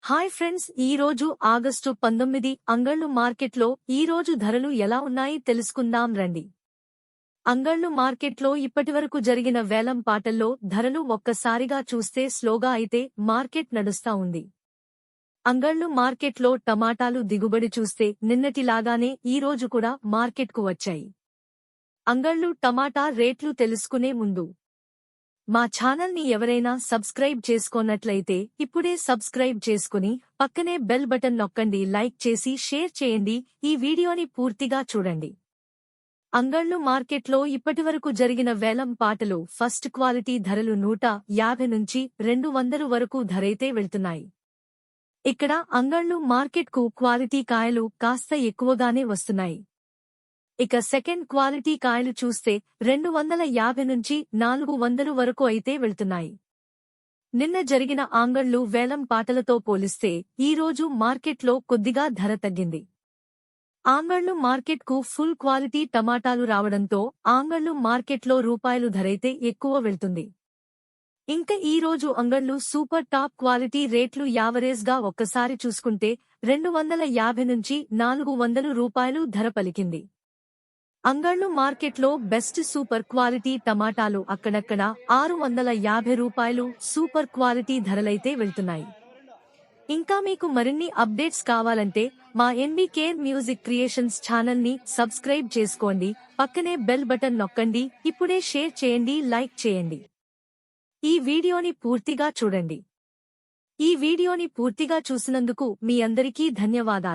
Hi friends, ఈ రోజు August 19 అంగళ్ళు మార్కెట్లో ఈ రోజు ధరలు ఎలా ఉన్నాయి తెలుసుకుందాం రండి. అంగళ్ళు మార్కెట్లో ఇప్పటివరకు జరిగిన వేలం పాటల్లో ధరలు ఒక్కసారిగా చూస్తే స్లోగా అయితే మార్కెట్ నడుస్తా ఉంది. అంగళ్ళు మార్కెట్లో టమాటాలు దిగుబడి చూస్తే నిన్నటిలాగానే ఈ రోజు కూడా మార్కెట్కు వచ్చాయి. అంగళ్ళు టమాటా రేట్లు తెలుసుకునే ముందు మా ఛానల్ని ఎవరైనా సబ్స్క్రైబ్ చేసుకోనట్లయితే ఇప్పుడే సబ్స్క్రైబ్ చేసుకుని పక్కనే బెల్ బటన్ నొక్కండి, లైక్ చేసి షేర్ చేయండి. ఈ వీడియోని పూర్తిగా చూడండి. అంగళ్ళు మార్కెట్లో ఇప్పటివరకు జరిగిన వేలం పాటలు ఫస్ట్ క్వాలిటీ ధరలు 150 నుంచి 200 వరకు ధరైతే వెళ్తున్నాయి. ఇక్కడ అంగళ్ళు మార్కెట్కు క్వాలిటీ కాయలు కాస్త ఎక్కువగానే వస్తున్నాయి. ఇక సెకండ్ క్వాలిటీ కాయలు చూస్తే 250 నుంచి 400 వరకు అయితే వెళ్తున్నాయి. నిన్న జరిగిన అంగళ్ళు వేలం పాటలతో పోలిస్తే ఈ రోజు మార్కెట్లో కొద్దిగా ధర తగ్గింది. అంగళ్ళు మార్కెట్కు ఫుల్ క్వాలిటీ టమాటాలు రావడంతో అంగళ్ళు మార్కెట్లో రూపాయలు ధరైతే ఎక్కువ వెళ్తుంది. ఇంకా ఈ రోజు అంగళ్ళు సూపర్ టాప్ క్వాలిటీ రేట్లు యావరేజ్గా ఒక్కసారి చూసుకుంటే 250 నుంచి 400 రూపాయలు ధర పలికింది. అంగళ్ళు మార్కెట్లో బెస్ట్ సూపర్ క్వాలిటీ టమాటాలు అక్కడక్కడ 650 రూపాయలు సూపర్ క్వాలిటీ ధరలైతే వెళ్తున్నాయి. ఇంకా మీకు మరిన్ని అప్డేట్స్ కావాలంటే మా ఎన్బీకే మ్యూజిక్ క్రియేషన్స్ ఛానల్ని సబ్స్క్రైబ్ చేసుకోండి, పక్కనే బెల్ బటన్ నొక్కండి. ఇప్పుడే షేర్ చేయండి, లైక్ చేయండి. ఈ వీడియోని పూర్తిగా చూడండి. ఈ వీడియోని పూర్తిగా చూసినందుకు మీ అందరికీ ధన్యవాదాలు.